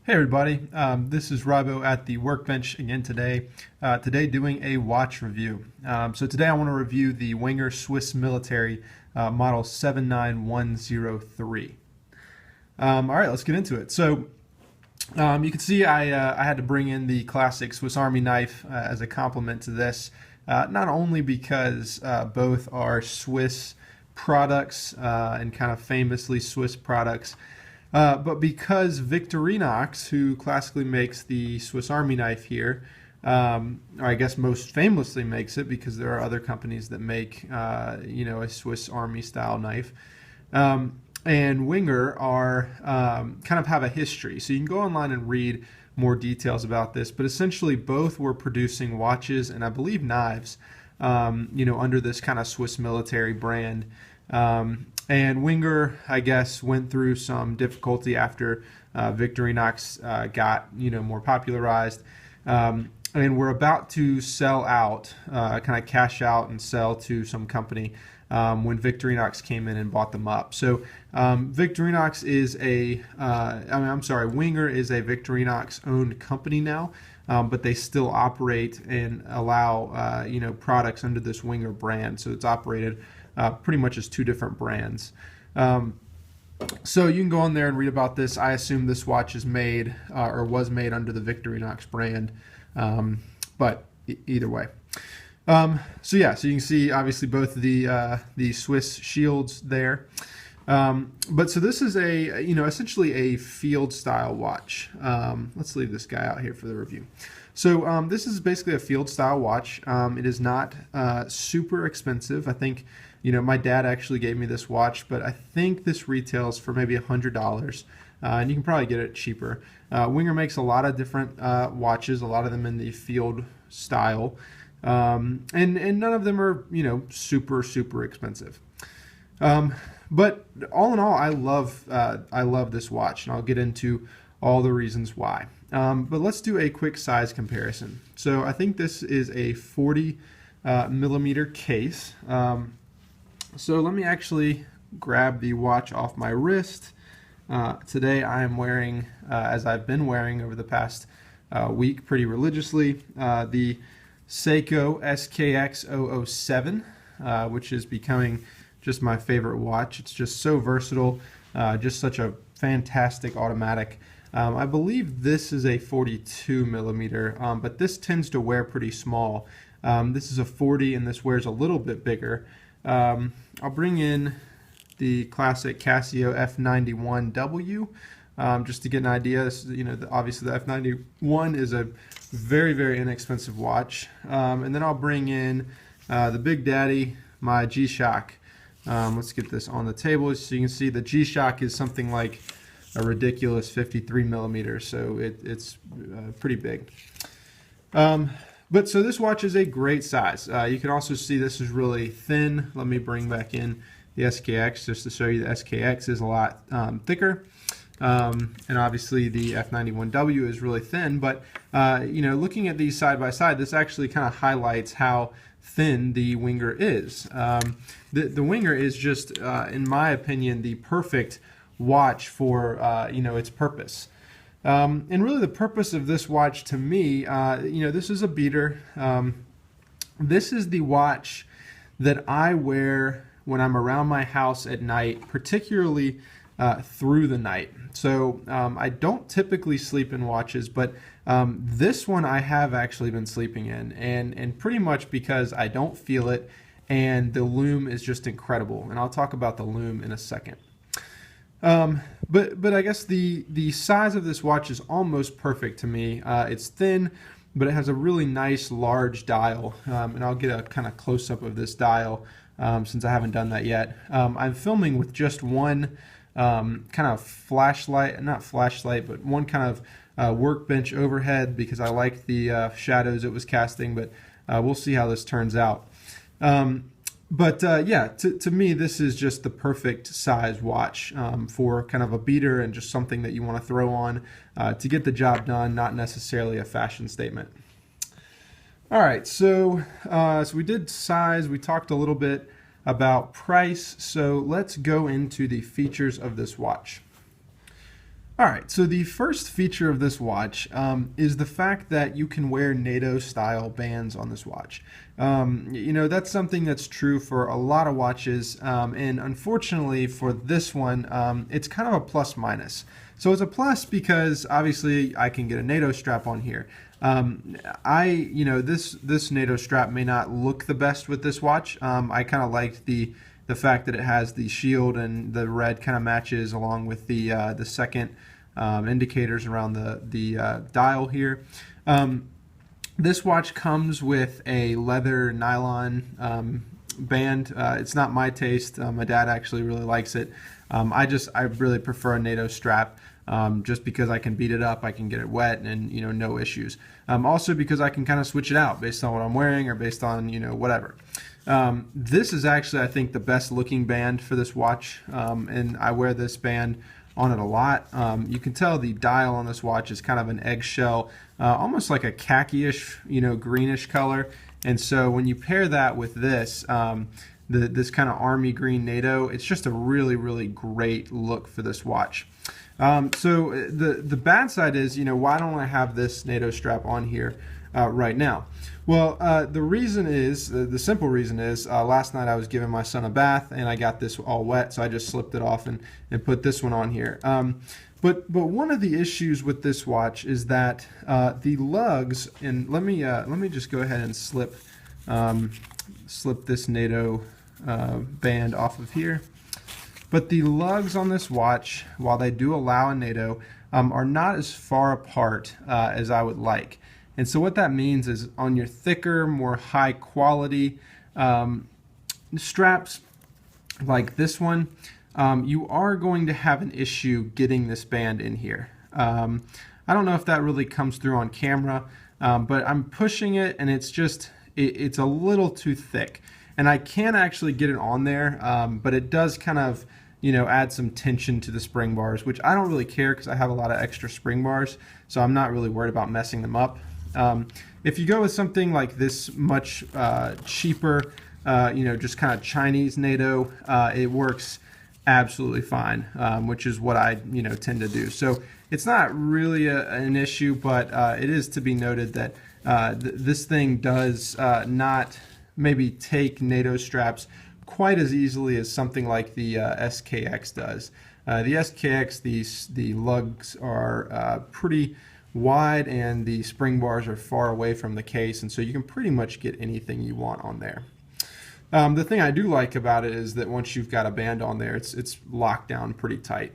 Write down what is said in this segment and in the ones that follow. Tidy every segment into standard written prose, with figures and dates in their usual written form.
Hey everybody, this is Robo at the workbench again today. Today doing a watch review. So today I want to review the Wenger Swiss Military model 79103. All right, let's get into it. So you can see I had to bring in the classic Swiss Army knife as a complement to this, not only because both are Swiss products and kind of famously Swiss products, but because Victorinox, who classically makes the Swiss Army knife here, or I guess most famously makes it because there are other companies that make, a Swiss Army style knife, and Wenger are kind of have a history. So you can go online and read more details about this, but essentially both were producing watches and I believe knives, under this kind of Swiss military brand. And Wenger, I guess, went through some difficulty after Victorinox got, more popularized. And we're about to sell out, kind of cash out and sell to some company when Victorinox came in and bought them up. So Victorinox is Wenger is a Victorinox owned company now, but they still operate and allow, products under this Wenger brand. So it's operated pretty much as two different brands. So you can go on there and read about this. I assume this watch is made or was made under the Victorinox brand, but either way. So you can see obviously both the Swiss shields there. But so this is essentially a field style watch. Let's leave this guy out here for the review. So this is basically a field style watch. It is not super expensive. I think, my dad actually gave me this watch, but I think this retails for maybe $100, and you can probably get it cheaper. Wenger makes a lot of different watches, a lot of them in the field style, and none of them are, super expensive. But all in all, I love this watch, and I'll get into all the reasons why. But let's do a quick size comparison. So I think this is a 40 millimeter case. So let me actually grab the watch off my wrist. Today I am wearing, as I've been wearing over the past week pretty religiously, the Seiko SKX 007, which is becoming just my favorite watch. It's just so versatile, just such a fantastic automatic. I believe this is a 42 millimeter, but this tends to wear pretty small. This is a 40 and this wears a little bit bigger. I'll bring in the classic Casio F91W just to get an idea. This is, obviously the F91 is a very, very inexpensive watch. And then I'll bring in the Big Daddy, my G-Shock. Let's get this on the table so you can see the G-Shock is something like a ridiculous 53 millimeters, so it's pretty big. But so this watch is a great size. You can also see this is really thin. Let me bring back in the SKX just to show you the SKX is a lot thicker. And obviously the F91W is really thin, but looking at these side by side, this actually kind of highlights how thin the Wenger is. The Wenger is just, in my opinion, the perfect watch for its purpose. And really the purpose of this watch to me, this is a beater. This is the watch that I wear when I'm around my house at night, particularly through the night. So I don't typically sleep in watches, but this one I have actually been sleeping in, and pretty much because I don't feel it, and the lume is just incredible. And I'll talk about the lume in a second. But I guess the size of this watch is almost perfect to me. It's thin, but it has a really nice large dial, and I'll get a kind of close-up of this dial since I haven't done that yet. I'm filming with just one kind of flashlight, not flashlight, but one kind of workbench overhead because I like the shadows it was casting, but we'll see how this turns out. To me, this is just the perfect size watch for kind of a beater and just something that you want to throw on to get the job done, not necessarily a fashion statement. All right, so we did size. We talked a little bit about price, so let's go into the features of this watch. All right, so the first feature of this watch is the fact that you can wear NATO-style bands on this watch. That's something that's true for a lot of watches, and unfortunately for this one, it's kind of a plus minus. So it's a plus because obviously I can get a NATO strap on here. This NATO strap may not look the best with this watch. I kind of liked the fact that it has the shield and the red kind of matches along with the second indicators around the dial here. This watch comes with a leather nylon band. It's not my taste. My dad actually really likes it. I really prefer a NATO strap. Just because I can beat it up, I can get it wet, and no issues. Also because I can kind of switch it out based on what I'm wearing or based on whatever. This is actually, I think, the best looking band for this watch, and I wear this band on it a lot. You can tell the dial on this watch is kind of an eggshell, almost like a khaki-ish, greenish color. And so when you pair that with this, this kind of army green NATO, it's just a really, really great look for this watch. So the bad side is, why don't I have this NATO strap on here right now? Well, the reason is, the simple reason is, last night I was giving my son a bath and I got this all wet, so I just slipped it off and put this one on here. But one of the issues with this watch is that the lugs, and let me just go ahead and slip this NATO band off of here. But the lugs on this watch, while they do allow a NATO, are not as far apart as I would like. And so what that means is on your thicker, more high quality straps like this one, you are going to have an issue getting this band in here. I don't know if that really comes through on camera, but I'm pushing it and it's a little too thick. And I can actually get it on there, but it does kind of add some tension to the spring bars, which I don't really care because I have a lot of extra spring bars, so I'm not really worried about messing them up. If you go with something like this much cheaper, just kind of Chinese NATO, it works absolutely fine, which is what I tend to do. So it's not really an issue, but it is to be noted that this thing does not maybe take NATO straps quite as easily as something like the SKX does. The SKX, the lugs are pretty wide and the spring bars are far away from the case, and so you can pretty much get anything you want on there. The thing I do like about it is that once you've got a band on there, it's locked down pretty tight.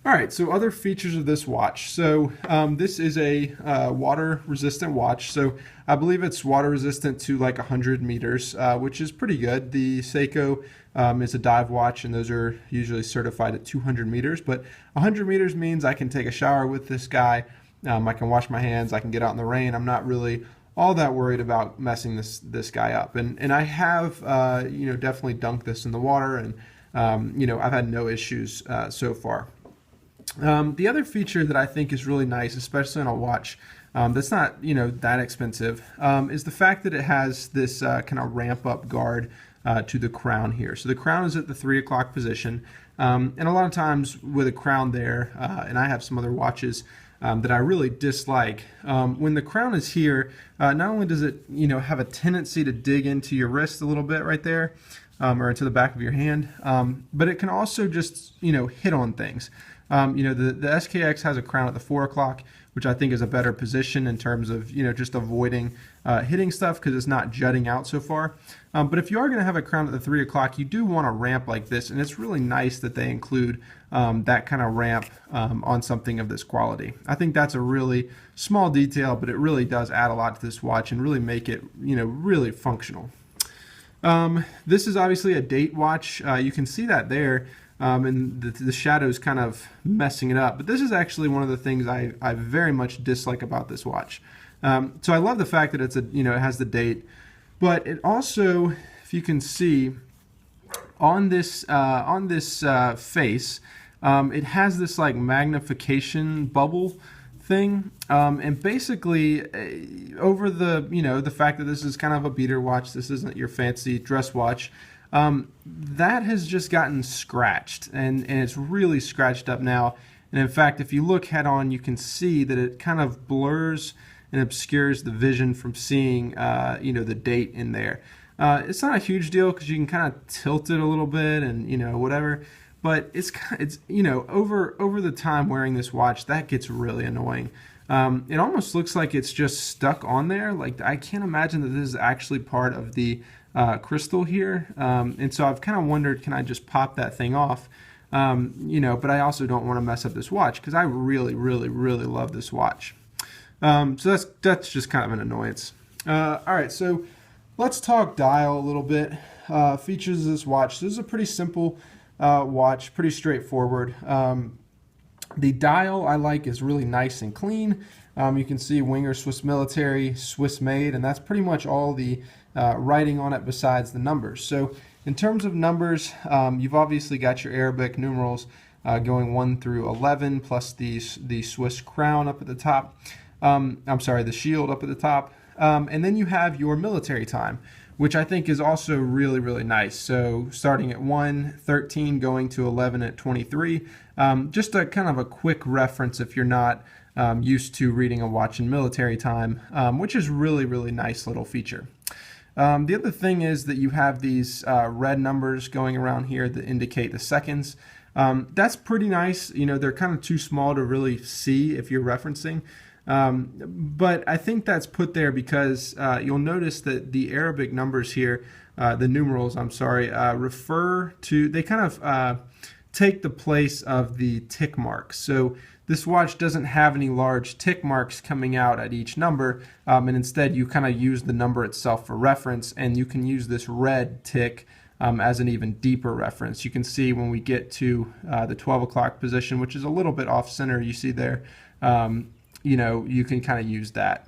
Alright, so other features of this watch. So this is a water resistant watch. So I believe it's water resistant to like 100 meters, which is pretty good. The Seiko is a dive watch, and those are usually certified at 200 meters. But 100 meters means I can take a shower with this guy. I can wash my hands. I can get out in the rain. I'm not really all that worried about messing this guy up. And I have definitely dunked this in the water, and I've had no issues so far. The other feature that I think is really nice, especially on a watch that's not that expensive, is the fact that it has this kind of ramp up guard to the crown here. So the crown is at the 3 o'clock position, and a lot of times with a crown there, and I have some other watches that I really dislike. When the crown is here, not only does it have a tendency to dig into your wrist a little bit right there, or into the back of your hand, but it can also just hit on things. The SKX has a crown at the 4 o'clock, which I think is a better position in terms of just avoiding hitting stuff because it's not jutting out so far. But if you are going to have a crown at the 3 o'clock, you do want a ramp like this, and it's really nice that they include that kind of ramp on something of this quality. I think that's a really small detail, but it really does add a lot to this watch and really make it really functional. This is obviously a date watch. You can see that there. And the shadow's kind of messing it up. But this is actually one of the things I very much dislike about this watch. So I love the fact that it has the date, but it also, if you can see, on this face, it has this like magnification bubble thing, and basically over the fact that this is kind of a beater watch, this isn't your fancy dress watch. That has just gotten scratched, and it's really scratched up now, And in fact, if you look head on, you can see that it kind of blurs and obscures the vision from seeing the date in there. It's not a huge deal because you can kind of tilt it a little bit and whatever, but it's over the time wearing this watch, that gets really annoying. It almost looks like it's just stuck on there. Like, I can't imagine that this is actually part of the crystal here, and so I've kind of wondered, can I just pop that thing off? But I also don't want to mess up this watch because I really, really, really love this watch. So that's just kind of an annoyance. All right, so let's talk dial a little bit. Features of this watch. This is a pretty simple watch, pretty straightforward. The dial I like is really nice and clean. You can see Wenger Swiss Military, Swiss made, and that's pretty much all the writing on it besides the numbers. So in terms of numbers, you've obviously got your Arabic numerals going 1 through 11, plus the Swiss crown up at the top. I'm sorry, the shield up at the top. And then you have your military time, which I think is also really, really nice. So starting at 1:13, going to 11 at 23. Just a kind of a quick reference if you're not used to reading a watch in military time, which is really, really nice little feature. The other thing is that you have these red numbers going around here that indicate the seconds. That's pretty nice. They're kind of too small to really see if you're referencing. But I think that's put there because you'll notice that the Arabic numbers here, the numerals, I'm sorry, refer to, they kind of take the place of the tick marks. So this watch doesn't have any large tick marks coming out at each number, and instead you kind of use the number itself for reference, and you can use this red tick as an even deeper reference. You can see when we get to the 12 o'clock position, which is a little bit off center, you see there, you can kind of use that.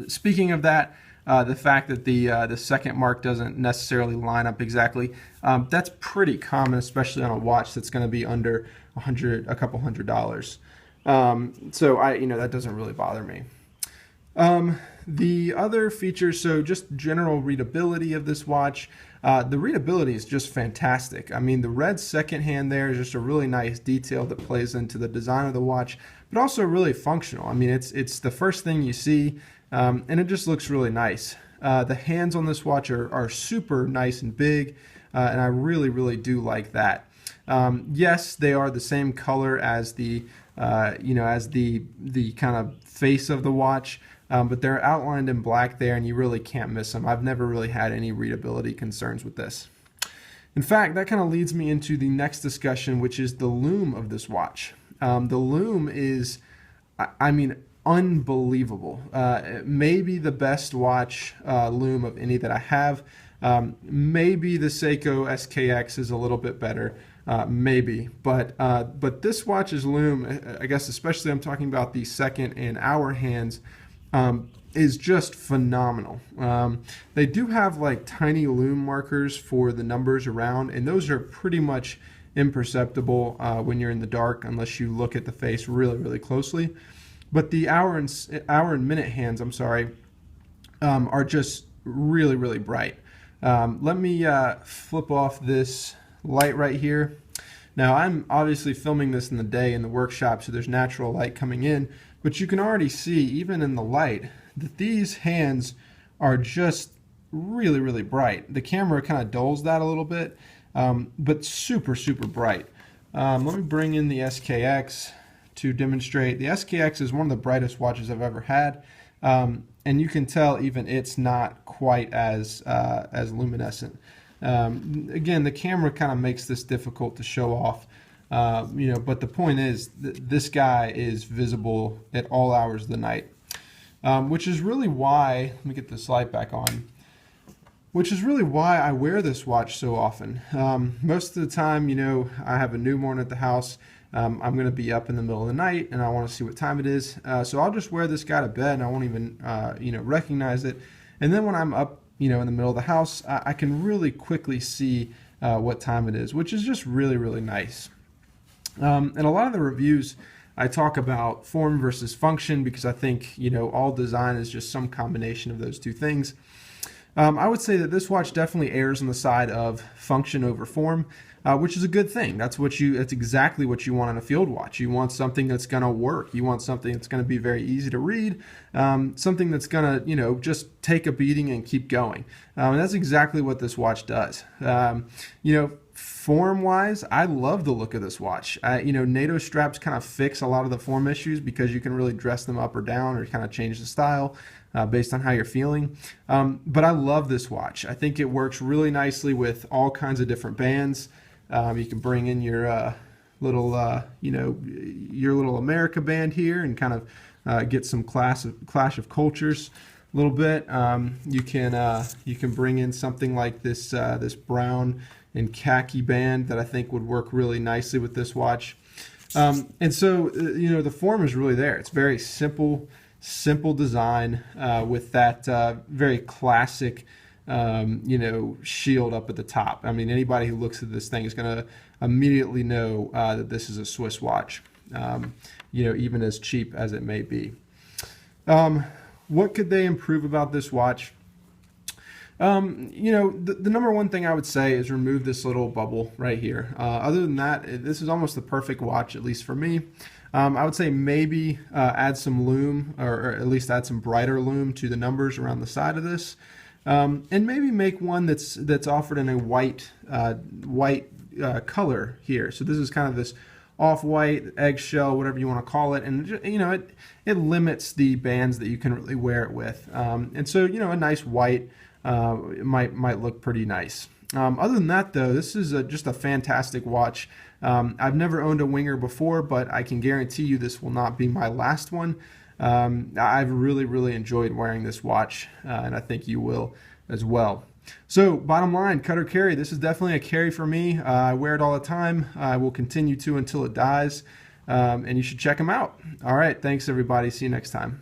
Speaking of that, the fact that the second mark doesn't necessarily line up exactly, that's pretty common, especially on a watch that's going to be under a couple $100. So that doesn't really bother me. The other features, so just general readability of this watch. The readability is just fantastic. I mean, the red second hand there is just a really nice detail that plays into the design of the watch, but also really functional. I mean, it's the first thing you see, and it just looks really nice. The hands on this watch are super nice and big, and I really, really do like that. Yes, they are the same color as the kind of face of the watch, but they're outlined in black there, and you really can't miss them. I've never really had any readability concerns with this. In fact, that kind of leads me into the next discussion, which is the lume of this watch. The lume is, I mean, unbelievable. Maybe the best watch lume of any that I have. Maybe the Seiko SKX is a little bit better. Maybe, but this watch's lume, I guess especially I'm talking about the second and hour hands, is just phenomenal. They do have like tiny lume markers for the numbers around, and those are pretty much imperceptible when you're in the dark unless you look at the face really, really closely. But the hour and minute hands, I'm sorry, are just really, really bright. Let me flip off this light right here. Now, I'm obviously filming this in the day in the workshop, so there's natural light coming in, but you can already see, even in the light, that these hands are just really, really bright. The camera kind of dulls that a little bit, but super, super bright. Let me bring in the SKX to demonstrate. The SKX is one of the brightest watches I've ever had, and you can tell even it's not quite as luminescent. Again, the camera kind of makes this difficult to show off, but the point is that this guy is visible at all hours of the night, which is really why, let me get this light back on, which is really why I wear this watch so often. Most of the time, I have a newborn at the house. I'm going to be up in the middle of the night and I want to see what time it is. So I'll just wear this guy to bed and I won't even, recognize it. And then when I'm up, in the middle of the house, I can really quickly see what time it is, which is just really, really nice. And a lot of the reviews, I talk about form versus function because I think, all design is just some combination of those two things. I would say that this watch definitely errs on the side of function over form, which is a good thing. That's exactly what you want on a field watch. You want something that's going to work. You want something that's going to be very easy to read, something that's going to, just take a beating and keep going. And that's exactly what this watch does. Form wise, I love the look of this watch. NATO straps kind of fix a lot of the form issues because you can really dress them up or down or kind of change the style based on how you're feeling. But I love this watch. I think it works really nicely with all kinds of different bands. You can bring in your your little America band here and kind of get some clash of cultures a little bit. You can bring in something like this brown and khaki band that I think would work really nicely with this watch. And so the form is really there. It's very simple design with that very classic shield up at the top. I mean, anybody who looks at this thing is going to immediately know that this is a Swiss watch, even as cheap as it may be. What could they improve about this watch? The number one thing I would say is remove this little bubble right here. Other than that, this is almost the perfect watch, at least for me. I would say maybe add some lume, or at least add some brighter lume to the numbers around the side of this, and maybe make one that's offered in a white color here. So this is kind of this off-white, eggshell, whatever you want to call it, and it limits the bands that you can really wear it with. And so a nice white it might look pretty nice. Other than that, though, this is just a fantastic watch. I've never owned a Wenger before, but I can guarantee you this will not be my last one. I've really enjoyed wearing this watch, and I think you will as well. So bottom line, cut or carry, this is definitely a carry for me. I wear it all the time. I will continue to until it dies, and you should check them out. All right, thanks everybody. See you next time.